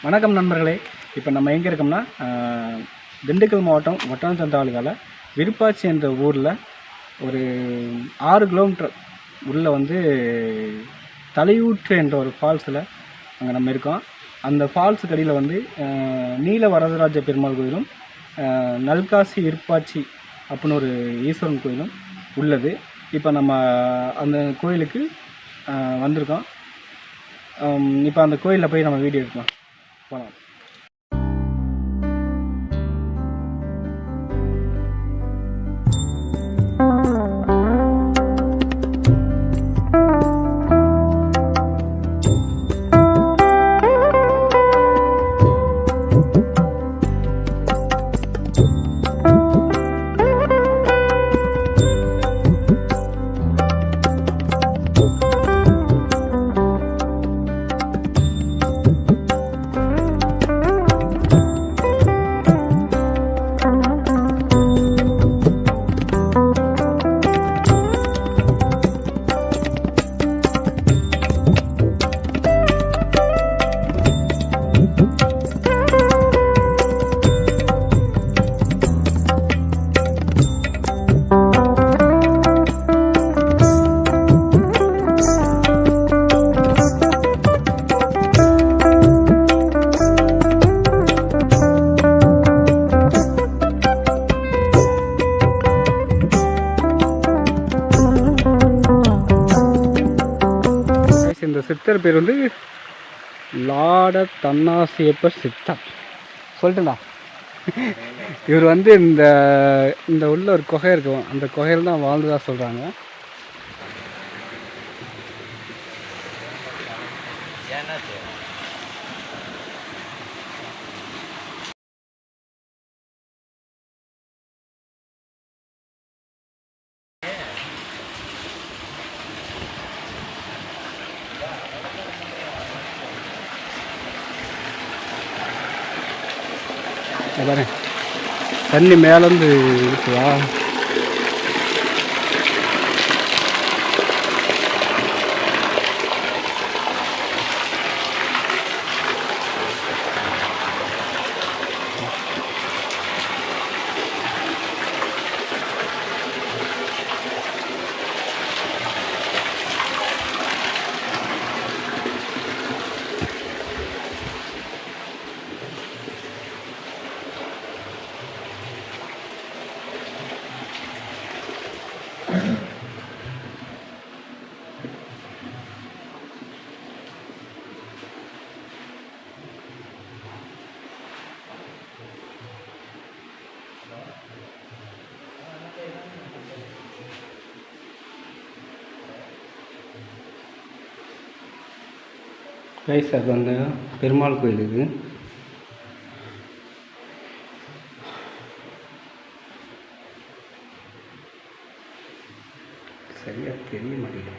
வணக்கம் நண்பர்களே. இப்போ நம்ம எங்கே இருக்கோம்னா திண்டுக்கல் மாவட்டம் ஒட்டன்சத்திரம் தாலுகாவில் விருப்பாச்சி என்ற ஊரில் ஒரு 6 கிலோமீட்டர் உள்ளே வந்து தலையூற்று என்ற ஒரு ஃபால்ஸில் அங்கே நம்ம இருக்கோம். அந்த ஃபால்ஸுக்கு அடியில் வந்து நீல வரதராஜ பெருமாள் கோயிலும் நல்காசி விருப்பாச்சி அப்படின்னு ஒரு ஈஸ்வரன் கோயிலும் உள்ளது. இப்போ நம்ம அந்த கோயிலுக்கு வந்திருக்கோம். இப்போ அந்த கோயிலில் போய் நம்ம வீடியோ எடுக்கலாம். போகலாம். இந்த சித்தர் பேர் வந்து லாட தன்னாசியப்பர் சித்தர் சொல்லிட்டுண்ணா. இவர் வந்து இந்த உள்ள ஒரு குகை இருக்கும், அந்த குகையில் தான் வாழ்ந்ததாக சொல்கிறாங்க. பாரு, தண்ணி மேலேருந்து இருக்குதா? கைஸ், அது அந்த பெருமாள் கோயில் இது. சரியா தெரிய மாட்டேங்குது.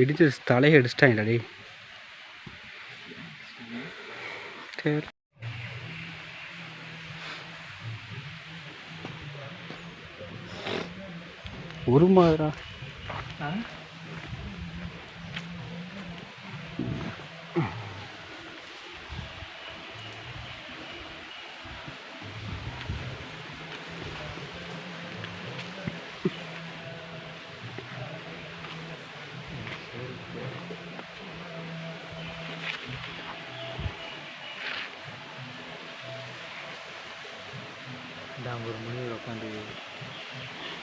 இடிச்சு தலையை அடிச்சிட்டாங்கடி. சரி, ஒரு மாதிரா ஒரு மணியில் உட்காந்து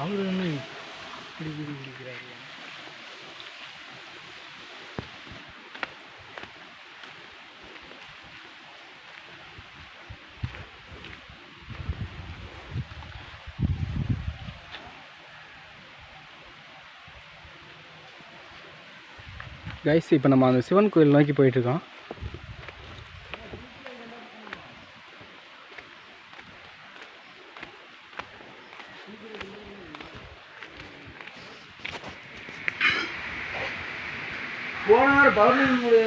அவர் என்ன இப்படி பிடிக்கிறாரு. கைஸ், இப்போ நம்ம அந்த சிவன் கோயில் நோக்கி போயிட்டுருக்கோம். ஒரு மாதிரி போயிடுது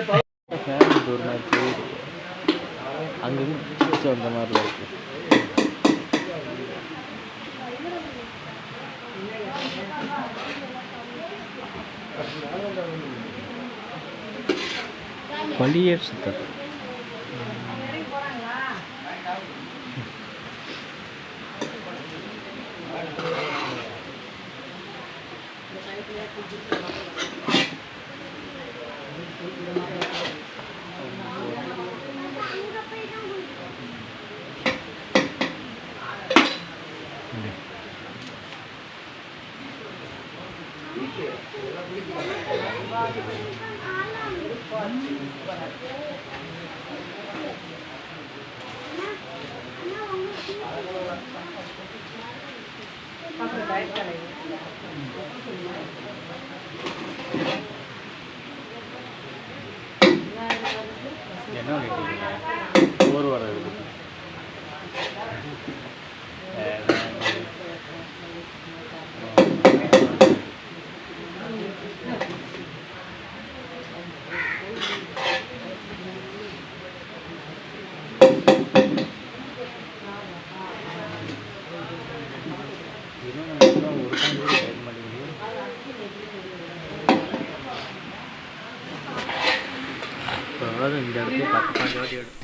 அங்கேருந்து வந்த மாதிரி இருக்கு. பள்ளியர் சித்தர் என்ன ஒரு வர இந்த இடத்துல 10-15 வாட்டி எடுத்து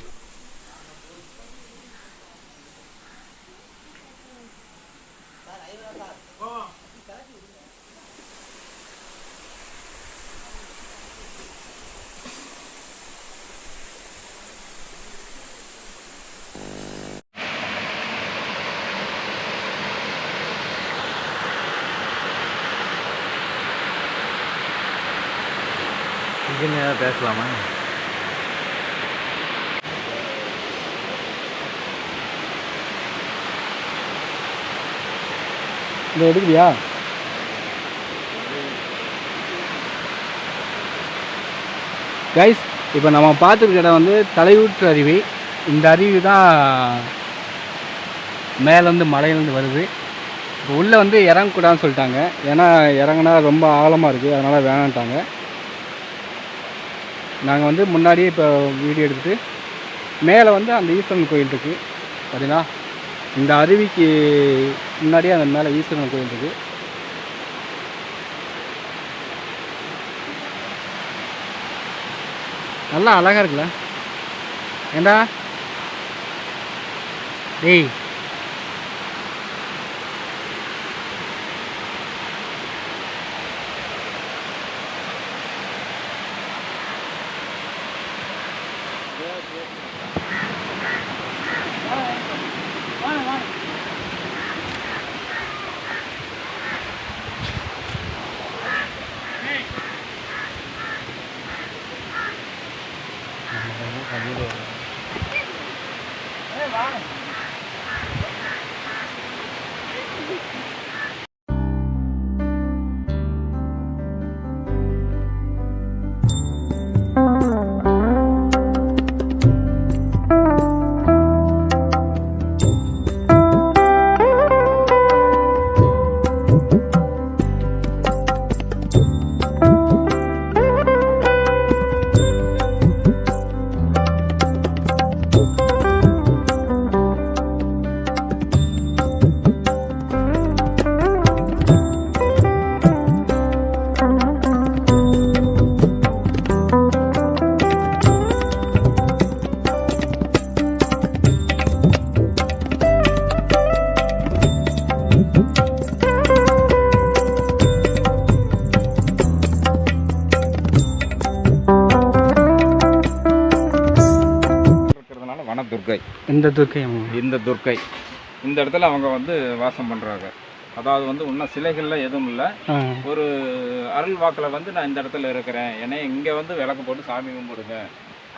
இங்கே பேசலாமா? இதை எடுக்குறியா? கைஸ், இப்போ நம்ம பார்த்துருக்க இடம் வந்து தலையூற்று அருவி. இந்த அருவி தான் மேலேருந்து மலையிலேருந்து வருது. இப்போ உள்ளே வந்து இறங்கக்கூடாதுன்னு சொல்லிட்டாங்க. ஏன்னா இறங்கினா ரொம்ப ஆழமாக இருக்குது, அதனால் வேணான்ட்டாங்க. நாங்கள் வந்து முன்னாடியே இப்போ வீடியோ எடுத்துகிட்டு மேலே வந்து அந்த ஈஸ்வரன் கோயில் இருக்குது பார்த்தீங்களா. இந்த அருவிக்கு முன்னாடியே அந்த மேலே ஈஸ்வரன் கோயில் இருக்குது. நல்லா அழகாக இருக்குல்ல. ஏண்டா டேய், துர்க்கை. இந்த துர்க்கை இந்த இடத்துல அவங்க வந்து வாசம் பண்ணுறாங்க. அதாவது வந்து இன்னும் சிலைகள்லாம் எதுவும் இல்லை. ஒரு அருள் வாக்கில் வந்து நான் இந்த இடத்துல இருக்கிறேன், என்னை இங்கே வந்து விளக்கு போட்டு சாமி கும்பிடுங்க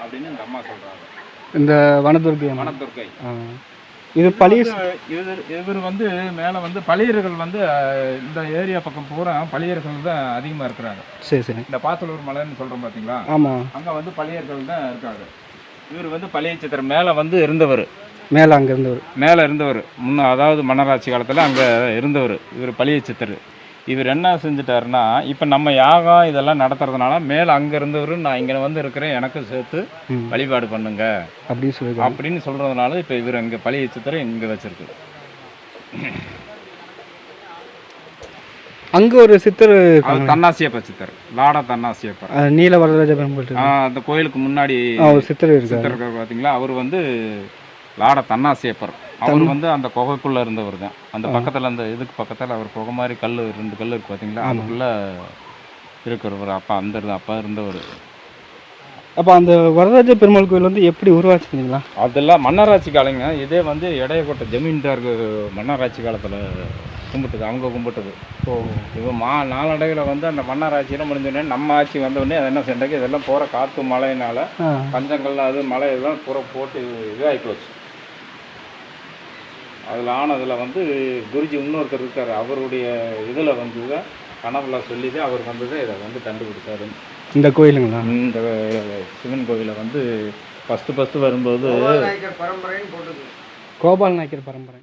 அப்படின்னு இந்த அம்மா சொல்கிறாங்க. இந்த வனதுர்க்கை. இது இவர் வந்து மேலே வந்து பழியர்கள் வந்து இந்த ஏரியா பக்கம் பூரா பழியர்கள் தான் அதிகமாக இருக்கிறாங்க. சரி சரி. இந்த பாத்தலூர் மலைன்னு சொல்கிறோம் பார்த்தீங்களா, ஆமாம், அங்கே வந்து பழியர்கள் தான் இருக்காங்க. இவர் வந்து பழைய சித்திரம் மேலே வந்து இருந்தவர், அங்கே மேலே இருந்தவர் முன்ன, அதாவது மன்னராட்சி காலத்தில் அங்கே இருந்தவர். இவர் பழைய சித்தர். இவர் என்ன செஞ்சுட்டாருன்னா இப்போ நம்ம யாகம் இதெல்லாம் நடத்துறதுனால மேலே அங்கே இருந்தவர் நான் இங்கே வந்து இருக்கிறேன் எனக்கும் சேர்த்து வழிபாடு பண்ணுங்க அப்படின்னு சொல்கிறதுனால இப்போ இவர் இங்கே பழைய சித்திரை இங்கே வச்சிருக்கு. அங்கே ஒரு சித்தர் தன்னாசியப்பர் சித்தர், லாடா தன்னாசியப்பர், நீல வரதராஜ பெருமாள் அந்த கோயிலுக்கு முன்னாடி சித்தர் சித்தர் பார்த்தீங்களா, அவர் வந்து லாட தன்னாசியப்பர். அவர் வந்து அந்த குகைக்குள்ளே இருந்தவர் தான். அந்த பக்கத்தில் அந்த இதுக்கு பக்கத்தில் அவர் குகை மாதிரி கல் 2 கல் இருக்குது பார்த்தீங்களா, அதுக்குள்ளே இருக்கிறவர். அப்பா இருந்தவர். அப்போ அந்த வரதராஜ பெருமாள் கோயில் வந்து எப்படி உருவாச்சுங்களா? அதெல்லாம் மன்னராட்சி காலங்க. இதே வந்து இடையக்கோட்டை ஜமீன்தாருக்கு மன்னராட்சி காலத்தில் கும்பிட்டுது, அவங்க கும்பிட்டது. இப்போ நாளடைவில் வந்து அந்த மன்னராட்சியெல்லாம் முடிஞ்சோடனே நம்ம ஆட்சி வந்தோடனே அதை என்ன செஞ்சாங்க, இதெல்லாம் போகிற காற்று மழையினால பஞ்சங்கள்ல அது மழை இதெல்லாம் போட்டு இதாகி போச்சு. அதில் ஆனதில் வந்து குருஜி இன்னொருத்தர் இருக்கார், அவருடைய இதில் வந்து கனவுல சொல்லி தான் அவர் வந்து இதை வந்து கண்டுபிடிச்சாரு. இந்த கோயிலுங்களா? இந்த சிவன் கோவிலை வந்து ஃபஸ்ட்டு வரும்போது கோபால் நாயக்கர் பரம்பரை.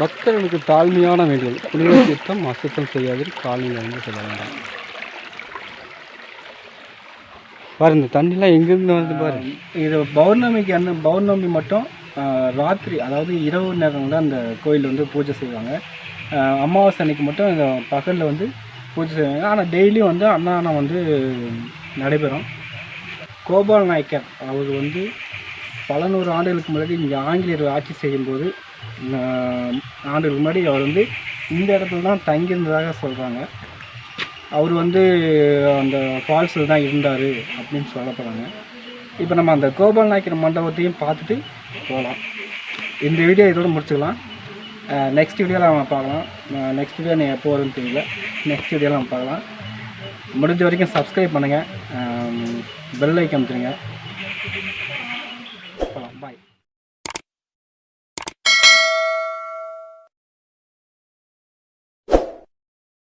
பக்தர்களுக்கு தாழ்மையான வேண்டுதல், புனித தீர்த்தம் அசுத்தம் செய்யாதிரு, காலையில் வந்து சொல்ல வேண்டாம். பாரு இந்த தண்ணிலாம் எங்கேருந்து வந்து பாரு. இது பௌர்ணமி மட்டும் ராத்திரி, அதாவது இரவு நேரங்களில் அந்த கோயில் வந்து பூஜை செய்வாங்க. அமாவாசை அன்னைக்கு மட்டும் இந்த பகலில் வந்து பூஜை செய்வாங்க. ஆனால் டெய்லியும் வந்து அன்னதானம் வந்து நடைபெறும். கோபால் நாயக்கர் அவர் வந்து பல 100 ஆண்டுகளுக்கு முன்னாடி இங்கே ஆங்கிலேயர் ஆட்சி செய்யும்போது ஆண்டுகளுக்கு முன்னாடி அவர் வந்து இந்த இடத்துல தான் தங்கியிருந்ததாக சொல்கிறாங்க. அவர் வந்து அந்த ஃபால்ஸில் தான் இருந்தார் அப்படின்னு சொல்லப்படுறாங்க. இப்போ நம்ம அந்த கோபால் நாயக்கர் மண்டபத்தையும் பார்த்துட்டு போகலாம். இந்த வீடியோ இதோடு முடிச்சுக்கலாம். நெக்ஸ்ட் வீடியோவில் நம்ம பார்க்கலாம். நெக்ஸ்ட் வீடியோ நீங்கள் எப்போ வரும்னு தெரியல. நெக்ஸ்ட் வீடியோவில் நம்ம பார்க்கலாம். முடிஞ்ச வரைக்கும் சப்ஸ்கிரைப் பண்ணுங்கள், பெல் ஐக்கன் அமுத்துங்க. பாய்.